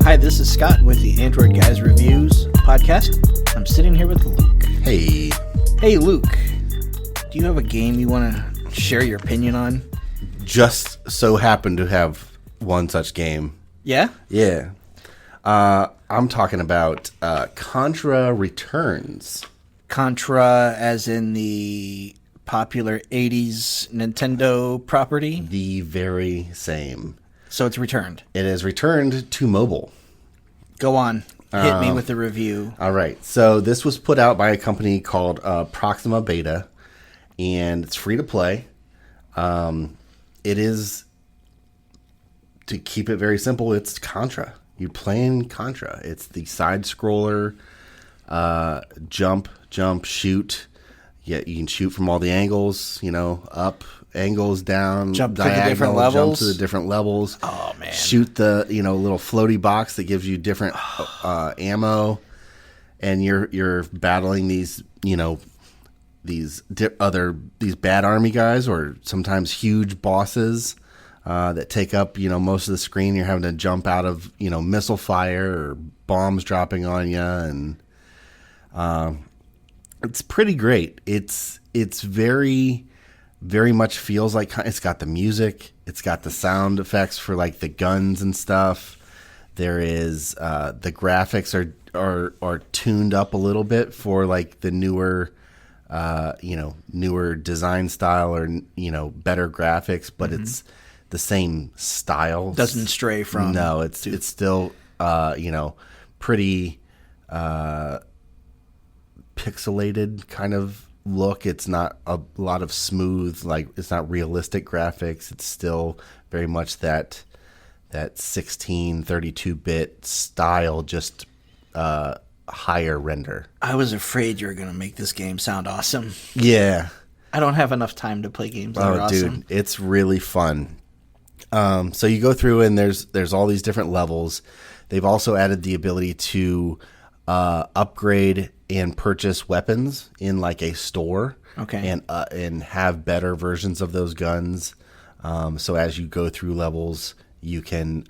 Hi, this is Scott with the Android Guys Reviews podcast. I'm sitting here with Luke. Hey. Hey, Luke. Do you have a game you want to share your opinion on? Just so happen to have one such game. Yeah? Yeah. I'm talking about Contra Returns. Contra, as in the popular 80s Nintendo property? The very same. So it's returned. It is returned to mobile. Go on. Hit me with the review. All right. So this was put out by a company called Proxima Beta, and it's free to play. It is, to keep it very simple, it's Contra. You're playing Contra. It's the side scroller, jump, shoot. Yeah, you can shoot from all the angles, up, angles, down, Jump to diagonal, the different levels. jump to the different levels. Oh, man. Shoot the, little floaty box that gives you different ammo, and you're battling these, these bad army guys, or sometimes huge bosses that take up, most of the screen. You're having to jump out of, missile fire or bombs dropping on you, and it's pretty great. It's very, very much feels like it's got the music. It's got the sound effects for like the guns and stuff. There is the graphics are tuned up a little bit for like the newer design style, or better graphics, but it's the same style. Doesn't stray from. No, it's still pretty pixelated kind of look. It's not a lot of smooth, like it's not realistic graphics. It's still very much that 32-bit style, just higher render. I was afraid you were going to make this game sound awesome. Yeah. I don't have enough time to play games that are awesome. Dude, it's really fun. So you go through, and there's all these different levels. They've also added the ability to upgrade and purchase weapons in like a store. Okay. And have better versions of those guns. So as you go through levels, you can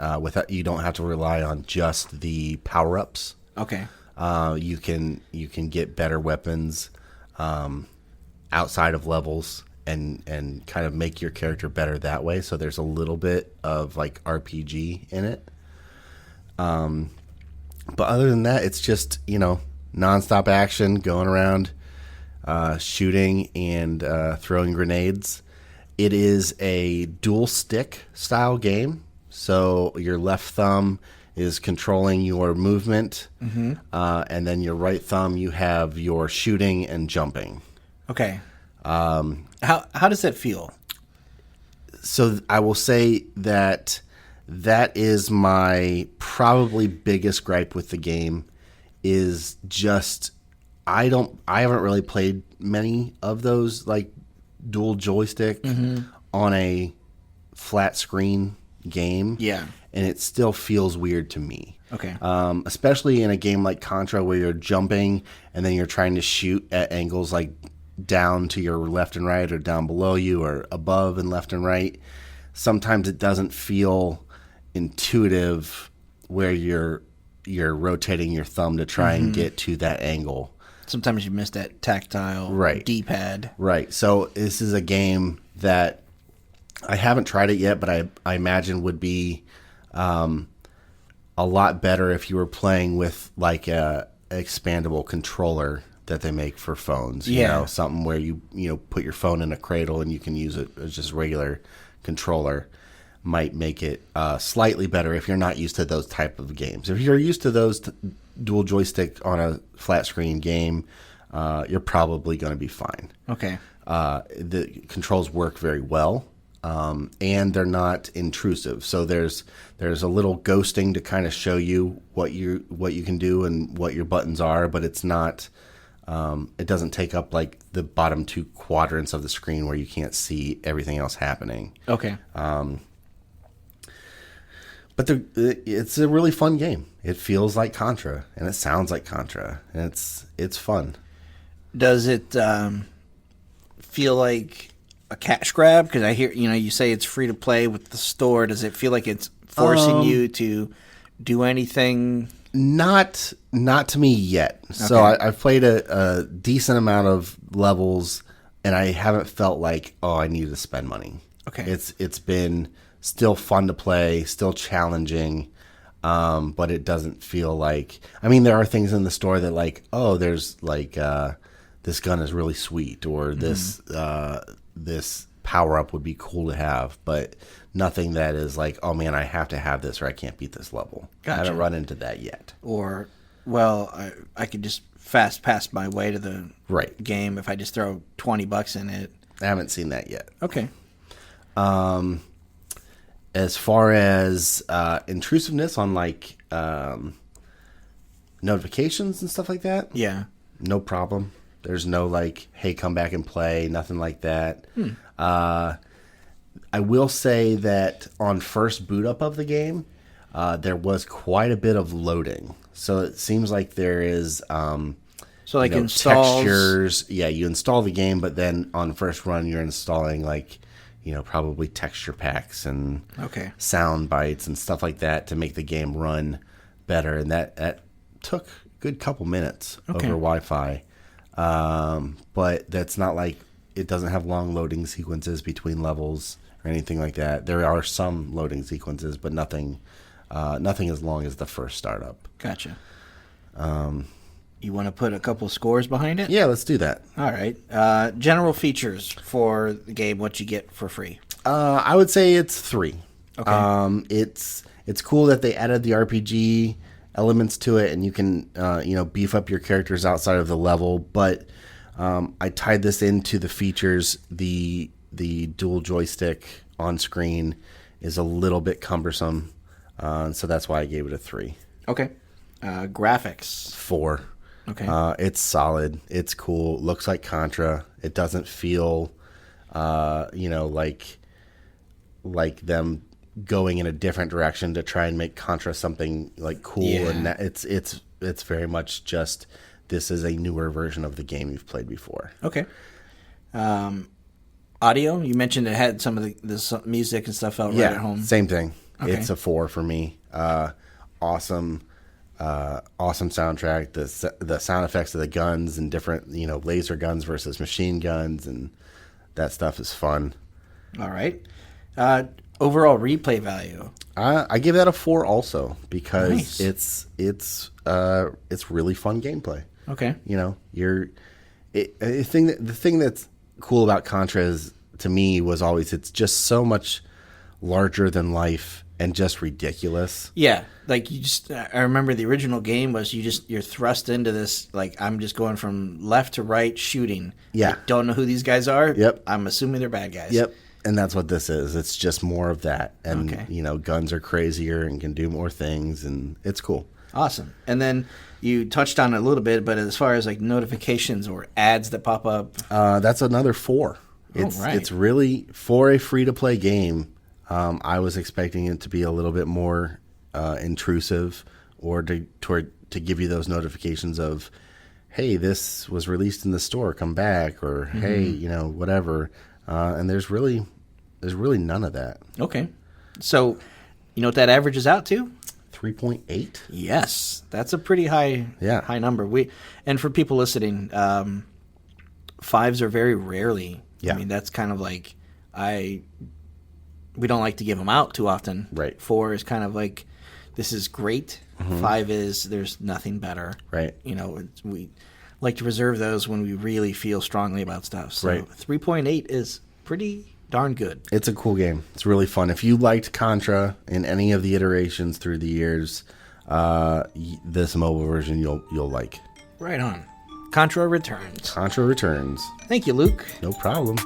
you don't have to rely on just the power-ups. Okay. You can get better weapons outside of levels, and kind of make your character better that way. So there's a little bit of like RPG in it. But other than that, it's just, nonstop action, going around, shooting and throwing grenades. It is a dual stick style game. So your left thumb is controlling your movement, and then your right thumb, you have your shooting and jumping. Okay. How does that feel? So I will say that is my probably biggest gripe with the game, is just I haven't really played many of those like dual joystick on a flat screen game. Yeah. And it still feels weird to me. Okay. Especially in a game like Contra, where you're jumping and then you're trying to shoot at angles like down to your left and right, or down below you, or above and left and right. Sometimes it doesn't feel intuitive where you're rotating your thumb to try and get to that angle. Sometimes you miss that tactile D-pad. Right. So this is a game that I haven't tried it yet, but I imagine would be a lot better if you were playing with like a expandable controller that they make for phones. Something where you put your phone in a cradle and you can use it as just regular controller. Might make it slightly better if you're not used to those type of games. If you're used to those dual joystick on a flat screen game, you're probably going to be fine. Okay. The controls work very well, and they're not intrusive. So there's a little ghosting to kind of show you what you can do and what your buttons are, but it's not. It doesn't take up like the bottom two quadrants of the screen where you can't see everything else happening. Okay. But it's a really fun game. It feels like Contra, and it sounds like Contra, and it's fun. Does it feel like a cash grab? Because I hear you say it's free to play with the store. Does it feel like it's forcing you to do anything? Not to me yet. So Okay. I've played a decent amount of levels, and I haven't felt like, oh, I need to spend money. Okay. It's been still fun to play, still challenging, but it doesn't feel like. I mean, there are things in the store that like, oh, there's like this gun is really sweet, or this power up would be cool to have, but nothing that is like, oh man, I have to have this or I can't beat this level. Gotcha. I haven't run into that yet. Or, well, I could just fast pass my way to the Right. game if I just throw $20 in it. I haven't seen that yet. Okay. As far as intrusiveness on like notifications and stuff like that, Yeah. no problem. There's no like, hey, come back and play, nothing like that. I will say that on first boot up of the game, there was quite a bit of loading. So it seems like there is So like installs textures. Yeah, you install the game, but then on first run, you're installing like, probably texture packs and Okay. sound bites and stuff like that to make the game run better. And that took a good couple minutes over Wi-Fi. But that's not like, it doesn't have long loading sequences between levels or anything like that. There are some loading sequences, but nothing as long as the first startup. Gotcha. You want to put a couple scores behind it? Yeah, let's do that. All right. General features for the game, what you get for free. I would say it's 3. Okay. It's cool that they added the RPG elements to it, and you can beef up your characters outside of the level. But I tied this into the features. The dual joystick on screen is a little bit cumbersome, so that's why I gave it a 3. Okay. Graphics. 4. Okay. It's solid. It's cool. Looks like Contra. It doesn't feel, like them going in a different direction to try and make Contra something like cool. Yeah. And it's very much just, this is a newer version of the game you've played before. Okay. Audio. You mentioned it had some of the music and stuff out right at home. Same thing. Okay. It's a 4 for me. Awesome soundtrack. The sound effects of the guns and different, laser guns versus machine guns, and that stuff is fun. All right. Overall replay value. I give that a 4 also, because Nice. it's really fun gameplay. Okay. The thing that's cool about Contra is, to me, was always, it's just so much larger than life and just ridiculous. Yeah, like I remember the original game was you're thrust into this, like, I'm just going from left to right shooting. Yeah. I don't know who these guys are. Yep. I'm assuming they're bad guys. Yep. And that's what this is. It's just more of that. And, Okay. Guns are crazier and can do more things, and it's cool. Awesome. And then you touched on it a little bit, but as far as like notifications or ads that pop up. That's another 4. Right. It's really, for a free-to-play game, I was expecting it to be a little bit more intrusive, or to give you those notifications of, hey, this was released in the store, come back, or hey, whatever. And there's really none of that. Okay. So, you know what that averages out to? 3.8? Yes, that's a pretty high number. And for people listening, 5s are very rarely. Yeah. I mean, that's kind of like we don't like to give them out too often. Right. 4 is kind of like, this is great. 5 is, there's nothing better. Right. We like to reserve those when we really feel strongly about stuff. So Right. 3.8 is pretty darn good. It's a cool game. It's really fun. If you liked Contra in any of the iterations through the years, this mobile version you'll like. Right on. Contra Returns. Contra Returns. Thank you, Luke. No problem.